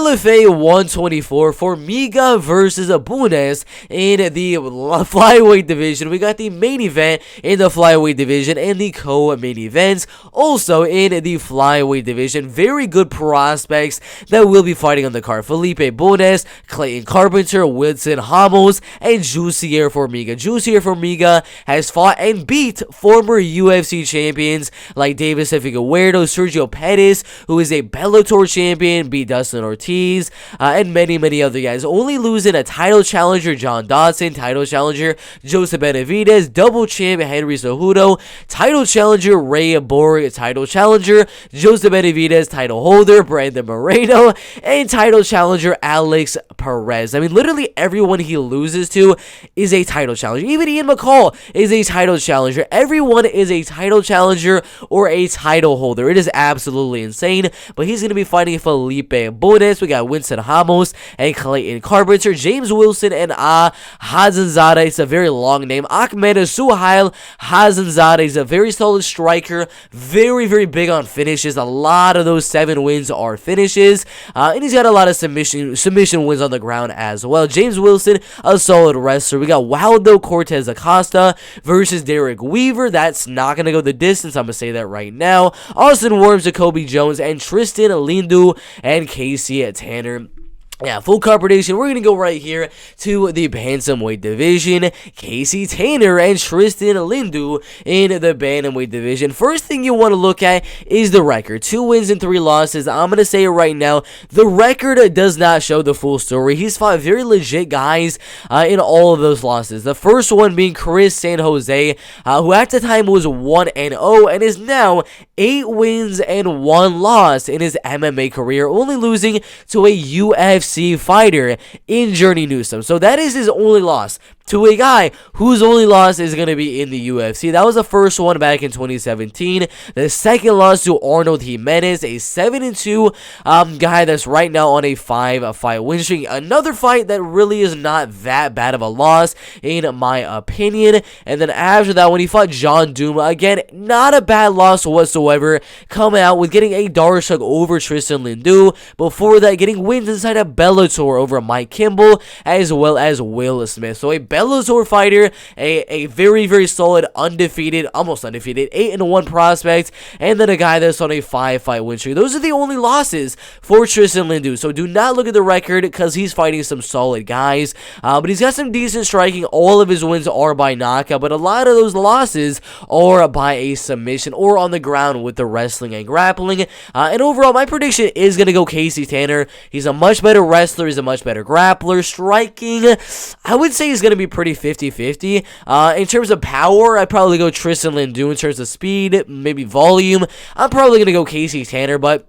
LFA 124, Formiga versus Bunes in the flyweight division. We got the main event in the flyweight division and the co-main events also in the flyweight division. Very good prospects that will be fighting on the card. Felipe, Bunes, Clayton, Carpenter, Windson, Ramos, and Jussier Formiga. Jussier Formiga has fought and beat former UFC champions like Davis Figueiredo, Sergio Pettis, who is a Bellator champion, beat Dustin Ortiz, and many other guys. Only losing a title challenger, John Dodson, title challenger, Joseph Benavidez, double champ, Henry Cejudo, title challenger, Ray Borg, title challenger, Joseph Benavidez, title holder, Brandon Moreno, and title challenger, Alex Perez. I mean, literally everyone he loses to is a title challenger. Even Ian McCall is a title challenger. Everyone is a title challenger or a title holder. It is absolutely insane, but he's going to be fighting Felipe Bunes. We got Windson, Ramos, and Clayton, Carpenter, James Wilson, and Hassanzada. It's a very long name. Ahmad, Suhail, Hassanzada is a very solid striker, very big on finishes. A lot of those 7 wins are finishes, and he's got a lot of submission wins on the ground as well. James Wilson, a solid wrestler. We got Waldo, Cortes, Acosta versus Derrick Weaver. That's not going to go the distance. I'm going to say that right now. Austin Wourms, Jacobi Jones, and Tristan, Lindi, and Kasey at Tanner. Yeah, full card prediction. We're going to go right here to the bantamweight division. Kasey, Tanner, and Tristan, Lindi in the bantamweight division. First thing you want to look at is the record. 2 wins and 3 losses. I'm going to say it right now. The record does not show the full story. He's fought very legit guys in all of those losses. The first one being Chris San Jose, who at the time was 1-0 and is now 8 wins and 1 loss in his MMA career, only losing to a UFC fighter in Journey Newsom. So that is his only loss to a guy whose only loss is going to be in the UFC. That was the first one back in 2017. The second loss to Arnold Jimenez, a 7-2 guy that's right now on a 5-fight win streak. Another fight that really is not that bad of a loss in my opinion. And then after that, when he fought John Duma, again, not a bad loss whatsoever, coming out with getting a Darshak over Tristan Lindi. Before that, getting wins inside a Bellator over Mike Kimball as well as Will Smith. So a Bellator fighter, a very solid, undefeated, almost undefeated, 8-1 prospect, and then a guy that's on a 5-fight win streak. Those are the only losses for Tristan Lindi. So do not look at the record because he's fighting some solid guys, but he's got some decent striking. All of his wins are by knockout, but a lot of those losses are by a submission or on the ground with the wrestling and grappling. And overall, my prediction is going to go Kasey Tanner. He's a much better wrestler. He's a much better grappler. Striking, I would say he's going to be pretty 50-50. In terms of power, I'd probably go Tristan Lindi. In terms of speed, maybe volume, I'm probably going to go Kasey Tanner, but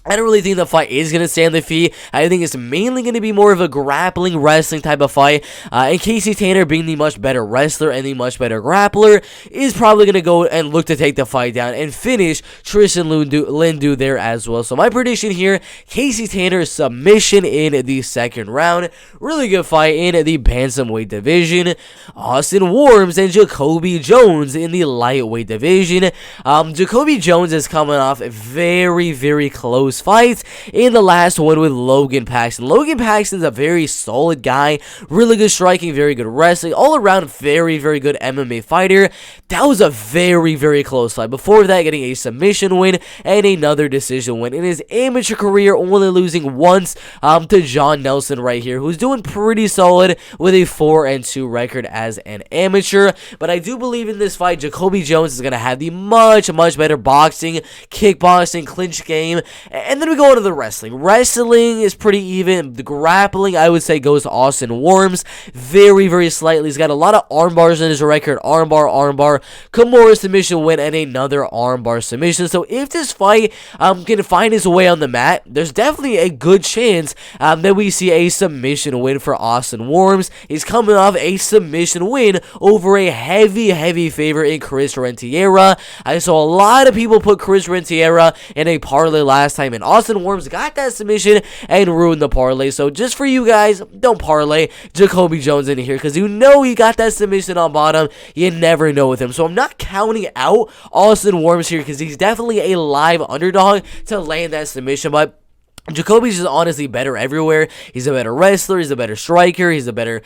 I don't really think the fight is going to stand the feet. I think it's mainly going to be more of a grappling, wrestling type of fight. And Kasey Tanner, being the much better wrestler and the much better grappler, is probably going to go and look to take the fight down and finish Tristan Lindi there as well. So my prediction here, Kasey Tanner submission in the second round. Really good fight in the bantamweight division. Austin Wourms and Jacobi Jones in the lightweight division. Jacobi Jones is coming off a very close fights in the last one with Logan Paxton. Logan Paxton's a very solid guy, really good striking, very good wrestling, all around very good MMA fighter. That was a very close fight. Before that, getting a submission win and another decision win. In his amateur career, only losing once to John Nelson right here, who's doing pretty solid with a 4-2 record as an amateur. But I do believe in this fight, Jacobi Jones is going to have the much better boxing, kickboxing, clinch game. And then we go into the wrestling. Wrestling is pretty even. The grappling, I would say, goes to Austin Wourms. Very slightly. He's got a lot of arm bars in his record. Armbar. Kimura submission win and another armbar submission. So if this fight can find his way on the mat, there's definitely a good chance that we see a submission win for Austin Wourms. He's coming off a submission win over a heavy favorite in Chris Rentiera. I saw a lot of people put Chris Rentiera in a parlay last time, and Austin Wourms got that submission and ruined the parlay. So just for you guys, don't parlay Jacobi Jones in here, because you know he got that submission on bottom. You never know with him. So I'm not counting out Austin Wourms here, because he's definitely a live underdog to land that submission, but Jacobi's just honestly better everywhere. He's a better wrestler, he's a better striker, he's a better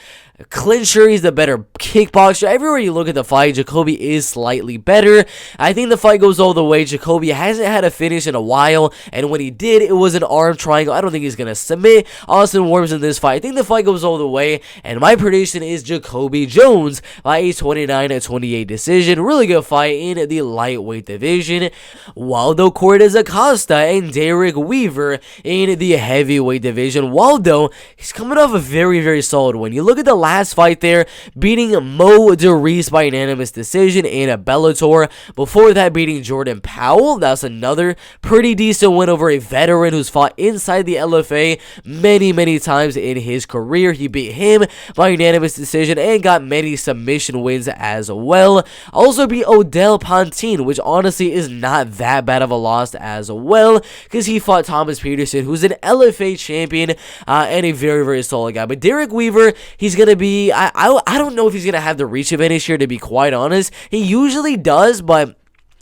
clincher, he's a better kickboxer. Everywhere you look at the fight, Jacobi is slightly better. I think the fight goes all the way. Jacobi hasn't had a finish in a while, and when he did, it was an arm triangle. I don't think he's going to submit Austin Wourms in this fight. I think the fight goes all the way, and my prediction is Jacobi Jones by a 29-28 decision. Really good fight in the lightweight division. Waldo, Cortes, Acosta, and Derrick Weaver in the heavyweight division. Waldo, he's coming off a very, very solid win. You look at the last fight there, beating Mo DeReese by unanimous decision in a Bellator. Before that, beating Jordan Powell. That's another pretty decent win over a veteran who's fought inside the LFA many, many times in his career. He beat him by unanimous decision and got many submission wins as well. Also beat Odell Pontine, which honestly is not that bad of a loss as well, because he fought Thomas Peterson, who's an LFA champion and a very, very solid guy. But Derrick Weaver, he's going to be, I don't know if he's going to have the reach advantage here, to be quite honest. He usually does, but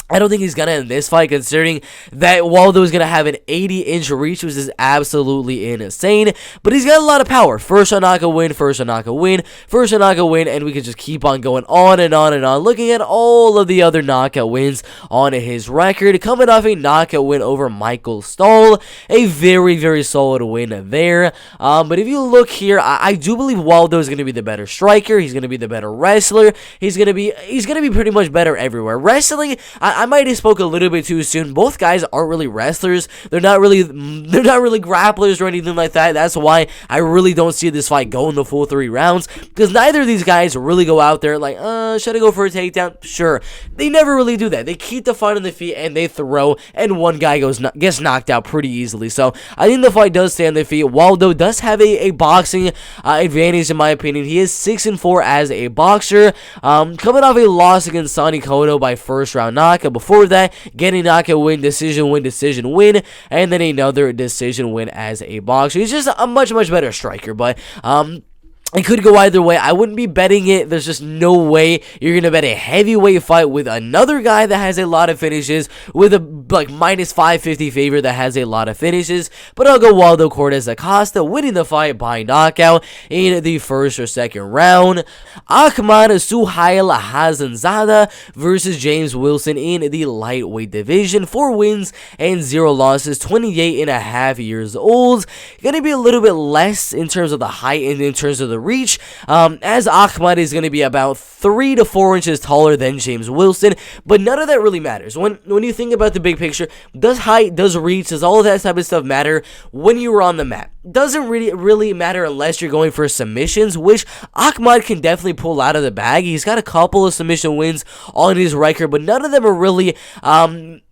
I don't think he's going to in this fight, considering that Waldo is going to have an 80-inch reach, which is absolutely insane. But he's got a lot of power. First shot knockout win, first shot knockout win, first shot knockout win, and we can just keep on going on and on and on, looking at all of the other knockout wins on his record. Coming off a knockout win over Michael Stahl, a very, very solid win there. But if you look here, I do believe Waldo is going to be the better striker. He's going to be the better wrestler. He's going to be pretty much better everywhere. Wrestling, I might have spoke a little bit too soon. Both guys aren't really wrestlers. They're not really grapplers or anything like that. That's why I really don't see this fight going the full 3 rounds, because neither of these guys really go out there like, should I go for a takedown? Sure. They never really do that. They keep the fight on the feet and they throw, and one guy gets knocked out pretty easily. So I think the fight does stay on the feet. Waldo does have a boxing advantage in my opinion. He is 6-4 as a boxer. Coming off a loss against Sonny Cotto by first round knockout. Before that, getting knockout win, decision win, and then another decision win as a boxer. He's just a much, much better striker, but it could go either way. I wouldn't be betting it. There's just no way you're going to bet a heavyweight fight with another guy that has a lot of finishes, with a minus 550 favorite that has a lot of finishes. But I'll go Waldo, Cortes, Acosta, winning the fight by knockout in the first or second round. Ahmad, Suhail, Hassanzada versus James Wilson in the lightweight division. 4 wins and 0 losses, 28.5 years old. Going to be a little bit less in terms of the height and in terms of the reach, as Ahmad is going to be about 3 to 4 inches taller than James Wilson, but none of that really matters. When you think about the big picture, does height, does reach, does all of that type of stuff matter when you are on the mat? Doesn't really matter unless you're going for submissions, which Ahmad can definitely pull out of the bag. He's got a couple of submission wins on his record, but none of them are really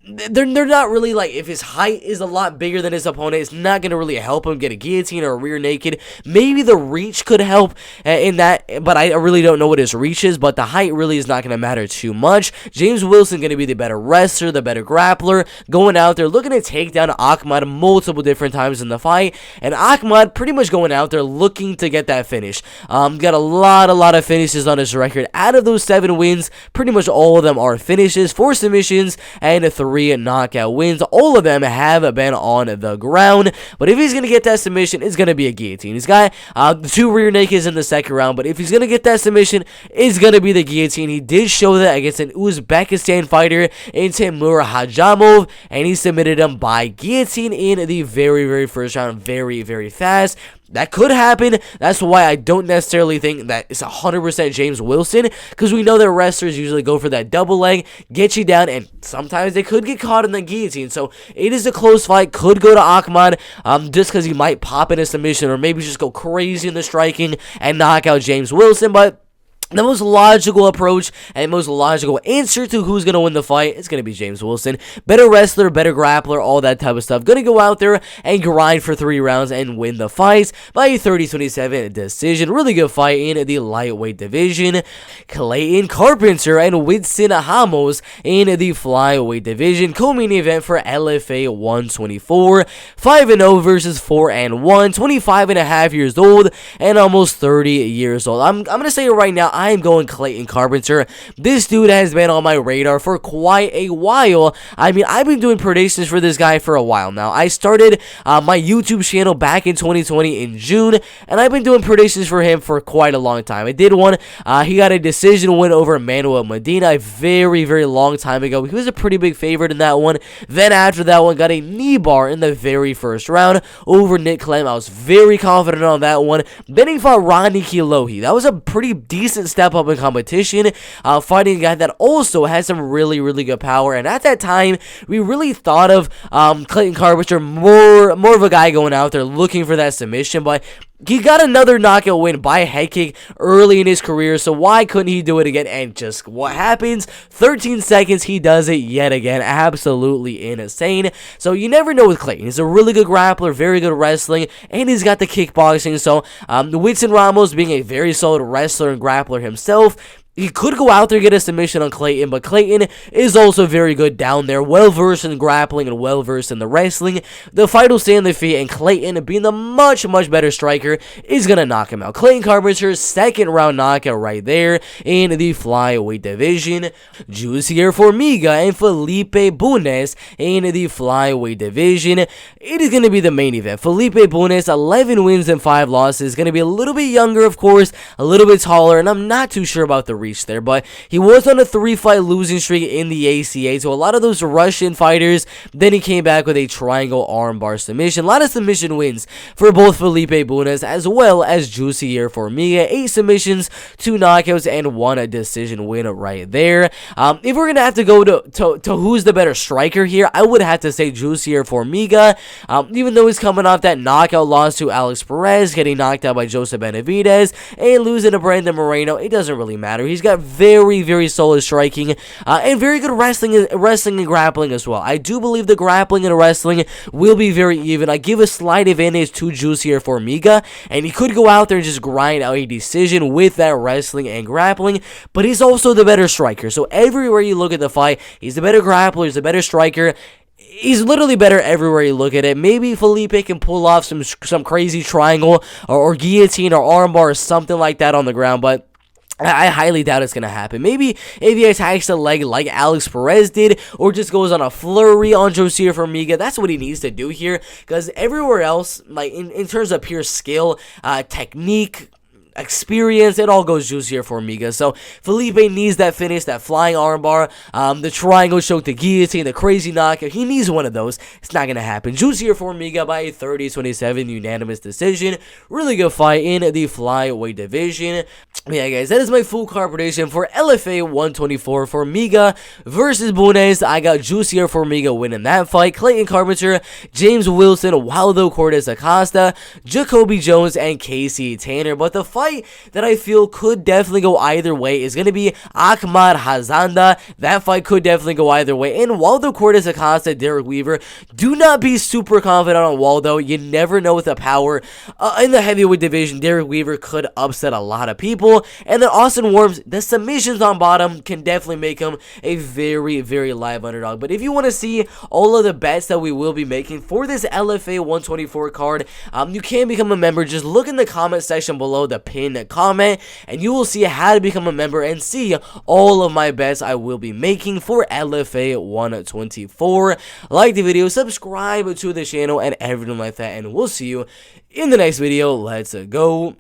they're not really, like, if his height is a lot bigger than his opponent, it's not going to really help him get a guillotine or a rear naked. Maybe the reach could help in that, but I really don't know what his reach is, but the height really is not going to matter too much. James Wilson going to be the better wrestler, the better grappler, going out there looking to take down Ahmad multiple different times in the fight, and Ahmad pretty much going out there looking to get that finish. Got a lot of finishes on his record. Out of those 7 wins, pretty much all of them are finishes, 4 submissions, and 3 knockout wins. All of them have been on the ground, but if he's going to get that submission, it's going to be a guillotine. He's got 2 rear nakeds in the second round, but if he's going to get that submission, it's going to be the guillotine. He did show that against an Uzbekistan fighter in Timur Hajamov, and he submitted him by guillotine in the very, very first round, very, very fast. That could happen. That's why I don't necessarily think that it's 100% James Wilson, because we know that wrestlers usually go for that double leg, get you down, and sometimes they could get caught in the guillotine. So it is a close fight. Could go to Ahmad just because he might pop in a submission, or maybe just go crazy in the striking and knock out James Wilson. But the most logical approach and most logical answer to who's going to win the fight is going to be James Wilson. Better wrestler, better grappler, all that type of stuff. Going to go out there and grind for 3 rounds and win the fight by a 30-27 decision. Really good fight in the lightweight division. Clayton, Carpenter, and Windson Ramos in the flyweight division. Co-main event for LFA 124. 5-0 versus 4-1. 25.5 years old and almost 30 years old. I'm going to say it right now. I'm going Clayton Carpenter. This dude has been on my radar for quite a while. I mean, I've been doing predictions for this guy for a while now. I started my YouTube channel back in 2020 in June, and I've been doing predictions for him for quite a long time. I did one. He got a decision win over Manuel Medina a very, very long time ago. He was a pretty big favorite in that one. Then after that one, got a knee bar in the very first round over Nick Clem. I was very confident on that one. Then he fought Ronnie Kilohi. That was a pretty decent step up in competition, fighting a guy that also had some really, really good power. And at that time, we really thought of Clayton Carpenter more of a guy going out there looking for that submission, but he got another knockout win by a head kick early in his career, so why couldn't he do it again? And just what happens? 13 seconds, he does it yet again. Absolutely insane. So you never know with Clayton. He's a really good grappler, very good wrestling, and he's got the kickboxing. So Windson Ramos being a very solid wrestler and grappler himself, he could go out there and get a submission on Clayton, but Clayton is also very good down there, well-versed in grappling and well-versed in the wrestling. The fight will stay on the feet, and Clayton, being the much, much better striker, is going to knock him out. Clayton Carpenter's second round knockout right there in the flyweight division. Jussier Formiga and Felipe Bunes in the flyweight division. It is going to be the main event. Felipe Bunes, 11 wins and 5 losses. Going to be a little bit younger, of course, a little bit taller, and I'm not too sure about the reach there, but he was on a 3-fight losing streak in the ACA, so a lot of those Russian fighters. Then he came back with a triangle armbar submission. A lot of submission wins for both Felipe Bunes as well as Jussier Formiga. 8 submissions, 2 knockouts, and 1 decision win right there. If we're gonna have to go to who's the better striker here, I would have to say Jussier Formiga, even though he's coming off that knockout loss to Alex Perez, getting knocked out by Joseph Benavidez, and losing to Brandon Moreno. It doesn't really matter. He's got very, very solid striking and very good wrestling and grappling as well. I do believe the grappling and wrestling will be very even. I give a slight advantage to Jussier Formiga, and he could go out there and just grind out a decision with that wrestling and grappling, but he's also the better striker. So everywhere you look at the fight, he's the better grappler, he's the better striker. He's literally better everywhere you look at it. Maybe Felipe can pull off some crazy triangle or guillotine or armbar or something like that on the ground, but I highly doubt it's going to happen. Maybe if he attacks the leg like Alex Perez did, or just goes on a flurry on Jussier Formiga, that's what he needs to do here, because everywhere else, like in terms of pure skill, technique, experience, it all goes Jussier Formiga. So Felipe needs that finish, that flying armbar, the triangle choke, the guillotine, the crazy knockout. He needs one of those. It's not gonna happen. Jussier Formiga by a 30-27 unanimous decision. Really good fight in the flyweight division. Yeah, guys, that is my full card prediction for LFA 124. Formiga versus Bunes. I got Jussier Formiga winning that fight. Clayton Carpenter, James Wilson, Waldo, Cortes, Acosta, Jacobi Jones, and Kasey Tanner. But the fight that I feel could definitely go either way is going to be Ahmad Hassanzada. That fight could definitely go either way. And Waldo, Cortes, Acosta, Derrick Weaver. Do not be super confident on Waldo. You never know with the power in the heavyweight division. Derrick Weaver could upset a lot of people. And then Austin Wourms, the submissions on bottom can definitely make him a very, very live underdog. But if you want to see all of the bets that we will be making for this LFA 124 card, you can become a member. Just look in the comment section below the pinned comment, and you will see how to become a member and see all of my bets I will be making for LFA 124. Like the video, subscribe to the channel, and everything like that. And we'll see you in the next video. Let's go.